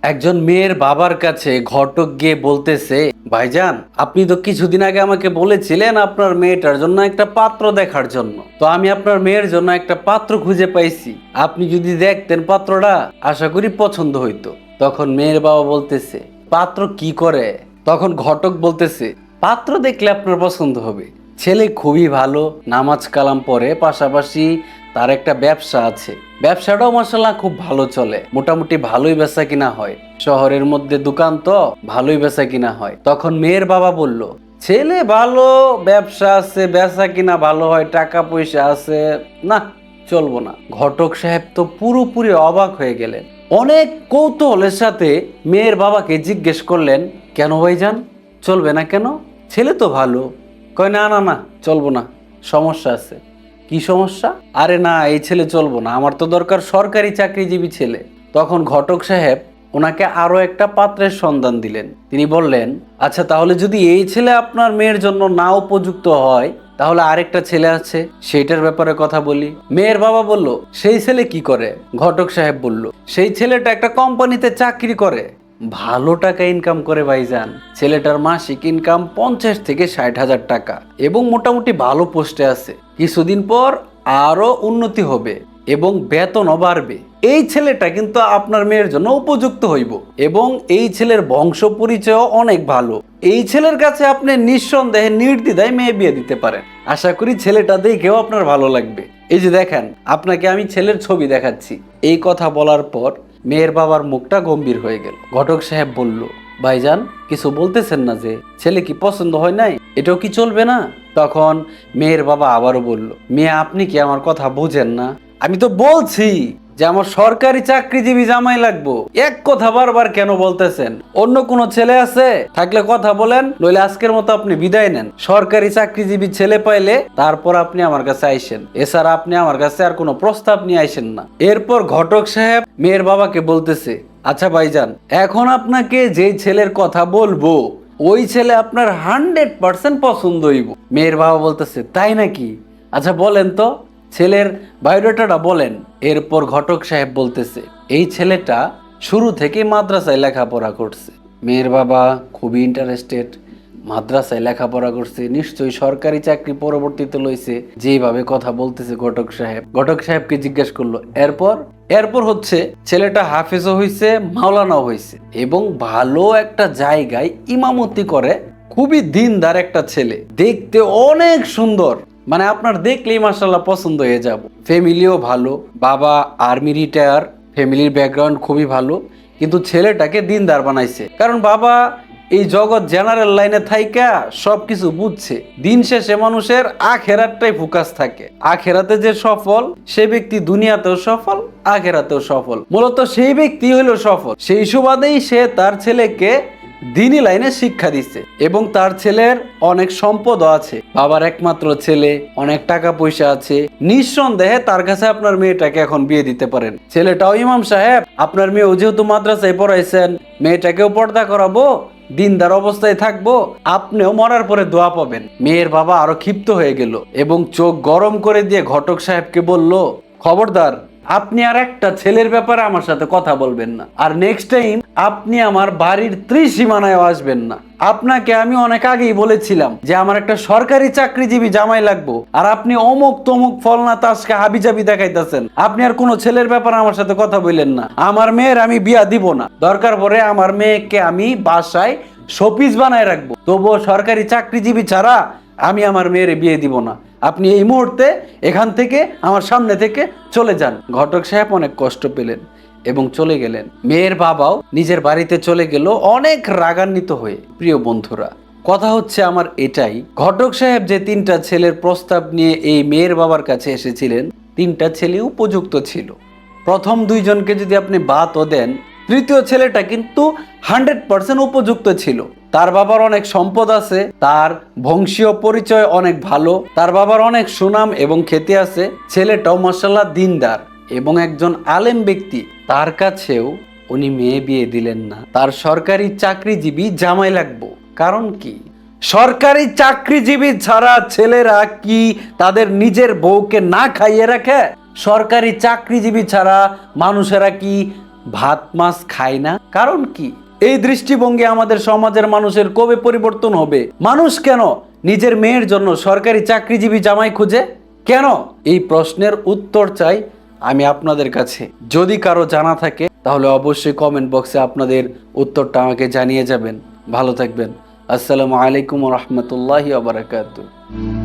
একজন মেয়ের বাবার কাছে ঘটক গিয়ে বলতেছে, ভাইজান আপনি তো কিছুদিন আগে আমাকে বলেছিলেন আপনার মেয়েটার জন্য একটা পাত্র দেখার জন্য, তো আমি আপনার মেয়ের জন্য একটা পাত্র খুঁজে পাইছি। আপনি যদি দেখতেন পাত্রটা, আশা করি পছন্দ হইতো। তখন মেয়ের বাবা বলতেছে, পাত্র কি করে? তখন ঘটক বলতেছে, পাত্র দেখলে আপনার পছন্দ হবে। ছেলে খুবই ভালো, নামাজ কালাম পড়ে, পাশাপাশি তার একটা ব্যবসা আছে। ব্যবসাটাও মাশাআল্লাহ খুব ভালো চলে, মোটামুটি ভালোই বেচা কিনা হয়। শহরের মধ্যে দোকান তো ভালোই বেচা কিনা হয়। তখন মেয়ের বাবা বলল, ছেলে ভালো, ব্যবসা আছে, বেচা কিনা ভালো হয়, টাকা পয়সা আছে, না চলবো না। ঘটক সাহেব তো পুরোপুরি অবাক হয়ে গেলেন। অনেক কৌতূহলের সাথে মেয়ের বাবাকে জিজ্ঞেস করলেন, কেন ভাইজান চলবে না কেন? ছেলে তো ভালো। কয়, না না না, চলবো না, সমস্যা আছে। কি সমস্যা? আরে না, এই ছেলে চলবো না, আমার তো দরকার সরকারি চাকরিজীবী ছেলে। তখন ঘটক সাহেব ওনাকে আরো একটা পাত্রের সন্ধান দিলেন। তিনি বললেন, আচ্ছা তাহলে যদি এই ছেলে আপনার মেয়ের জন্য না উপযুক্ত হয়, তাহলে আরেকটা ছেলে আছে, সেইটার ব্যাপারে কথা বলি। মেয়ের বাবা বলল, সেই ছেলে কি করে? ঘটক সাহেব বলল, সেই ছেলেটা একটা কোম্পানিতে চাকরি করে, ভালো টাকা ইনকাম করে ভাইজান। ছেলেটার মাসিক ইনকাম 50 থেকে 60 হাজার টাকা এবং মোটামুটি ভালো পোস্টে আছে। কিছুদিন পর আরো উন্নতি হবে এবং বেতনও বাড়বে। এই ছেলেটা কিন্তু আপনার মেয়ের জন্য উপযুক্ত হইব এবং এই ছেলের বংশ পরিচয় অনেক ভালো। এই ছেলের কাছে আপনি নিঃসন্দেহে নির্দ্বিধায় মেয়ে বিয়ে দিতে পারেন। আশা করি ছেলেটা দেখেও আপনার ভালো লাগবে। এই যে দেখেন, আপনাকে আমি ছেলের ছবি দেখাচ্ছি। এই কথা বলার পর মেয়ের বাবার মুখটা গম্ভীর হয়ে গেল। ঘটক সাহেব বলল, ভাইজান কিছু বলতেছেন না যে? ছেলে কি পছন্দ হয় নাই? এটাও কি চলবে না? তখন মেয়ের বাবা আবারও বলল, মেয়ে আপনি কি আমার কথা বুঝেন না? আমি তো বলছি যে আমার সরকারি চাকরিজীবী জামাই লাগবো। এক কথা বারবার কেন বলতেছেন? অন্য কোনো ছেলে আছে থাকলে কথা বলেন, নইলে আজকের মতো আপনি বিদায় নেন। সরকারি চাকরিজীবী ছেলে পাইলে তারপর আপনি আমার কাছে আইসেন, এছাড়া আপনি আমার কাছে আর কোনো প্রস্তাব নিয়ে আইসেন না। এরপর ঘটক সাহেব মেয়ের বাবাকে বলতেছে, আচ্ছা ভাইজান, এখন আপনাকে যে ছেলের কথা বলবো ওই ছেলে আপনার 100% পছন্দ হইব। মেয়ের বাবা বলতেছে, তাই নাকি? আচ্ছা বলেন তো, ছেলের বায়োডাটাটা বলেন। এরপর ঘটক সাহেব বলতেছে, এই ছেলেটা শুরু থেকে মাদ্রাসায় লেখাপড়া করছে। মেয়ের বাবা খুবই ইন্টারেস্টেড, মাদ্রাসায় লেখাপড়া করছে, নিশ্চয়ই সরকারি চাকরি পরবর্তীতে লইছে, যেভাবে কথা বলতেছে ঘটক সাহেব। ঘটক সাহেবকে জিজ্ঞেস করলো, এরপর? এরপর হচ্ছে ছেলেটা হাফেজও হইছে, মাওলানাও হইছে এবং ভালো একটা জায়গায় ইমামতি করে। খুবই দিনদার একটা ছেলে, দেখতে অনেক সুন্দর, মানে আপনার দেখলেই মাশাআল্লাহ পছন্দ হয়ে যাব। ফ্যামিলিও ভালো, বাবা আর্মি রিটায়ার, ফ্যামিলির ব্যাকগ্রাউন্ড খুবই ভালো। কিন্তু ছেলেটাকে দিনদার বানাইছে, কারণ বাবা এই জগৎ জেনারেল লাইনে থাইকা সবকিছু বুঝছে। দিন শেষে মানুষের আখেরাতটাই ফোকাস থাকে। আখেরাতে যে সফল সে ব্যক্তি দুনিয়াতেও সফল, আখেরাতেও সফল। মূলত সেই ব্যক্তি হইলো সফল। সেই সুবাদেই সে তার ছেলেকে দিনী লাইনে শিক্ষা দিচ্ছে এবং তার ছেলের অনেক সম্পদও আছে। বাবার একমাত্র ছেলে, অনেক টাকা পয়সা আছে। নিঃসন্দেহে তার কাছে আপনার মেয়েটাকে এখন বিয়ে দিতে পারেন। ছেলেটাও ইমাম সাহেব, আপনার মেয়েও যেহেতু মাদ্রাসায় পড়াইছেন, মেয়েটাকেও পর্দা করাবো, দিনদার অবস্থায় থাকবো, আপনিও মরার পরে দোয়া পাবেন। মেয়ের বাবা আরো ক্ষিপ্ত হয়ে গেল এবং চোখ গরম করে দিয়ে ঘটক সাহেবকে বলল, খবরদার, আপনি আর একটা ছেলের ব্যাপারে আমার সাথে কথা বলবেন না, আর নেক্সট টাইম আপনি আমার বাড়ির ত্রিসীমানায় আসবেন না। আপনাকে আমি অনেক আগেই বলেছিলাম যে আমার একটা সরকারি চাকরিজীবী জামাই লাগবো, আর আপনি অমুক তমুক ফলনা তাসকা হাবিজাবি দেখাইতেছেন। আপনি আর কোনো ছেলের ব্যাপারে আমার সাথে কথা বললেন না। আমার মেয়ের আমি বিয়া দিব না, দরকার পড়ে আমার মেয়েকে আমি বাসায় শোপিস বানায় রাখবো, তবুও সরকারি চাকরিজীবী ছাড়া আমি আমার মেয়ের বিয়ে দিব না। আপনি এই মুহূর্তে এখান থেকে আমার সামনে থেকে চলে যান। ঘটক সাহেব অনেক কষ্ট পেলেন এবং চলে গেলেন। মেয়ের বাবাও নিজের বাড়িতে চলে গেল অনেক রাগান্বিত হয়ে। প্রিয় বন্ধুরা, কথা হচ্ছে আমার এটাই, ঘটক সাহেব যে তিনটা ছেলের প্রস্তাব নিয়ে এই মেয়ের বাবার কাছে এসেছিলেন, তিনটা ছেলে উপযুক্ত ছিল। প্রথম দুইজনকে যদি আপনি বাদও দেন, তৃতীয় ছেলেটা কিন্তু 100% উপযুক্ত ছিল। তার বাবার অনেক সম্পদ আছে, তার বংশীয় পরিচয় অনেক ভালো, তার বাবার অনেক সুনাম এবং খ্যাতি আছে। ছেলেটাও মাশাআল্লাহ দিনদার এবং একজন আলেম ব্যক্তি। তার কাছেও উনি মেয়ে বিয়ে দিলেন না, তার সরকারি চাকরিজীবী জামাই লাগবো। কারণ কি? সরকারি চাকরিজীবী ছাড়া ছেলেরা কি তাদের নিজের বউকে না খাইয়ে রাখে? সরকারি চাকরিজীবী ছাড়া মানুষেরা কি ভাত মাছ খায় না, কারণ কি? এই দৃষ্টিভঙ্গি আমাদের সমাজের মানুষের কবে পরিবর্তন হবে? মানুষ কেন নিজের মেয়ের জন্য সরকারি চাকরিজীবী জামাই খুঁজে? কেন? এই প্রশ্নের উত্তর চাই আমি আপনাদের কাছে। যদি কারো জানা থাকে তাহলে অবশ্যই কমেন্ট বক্সে আপনাদের উত্তরটা আমাকে জানিয়ে যাবেন। ভালো থাকবেন। আসসালামু আলাইকুম ওয়া রাহমাতুল্লাহি ওয়া বারাকাতুহু।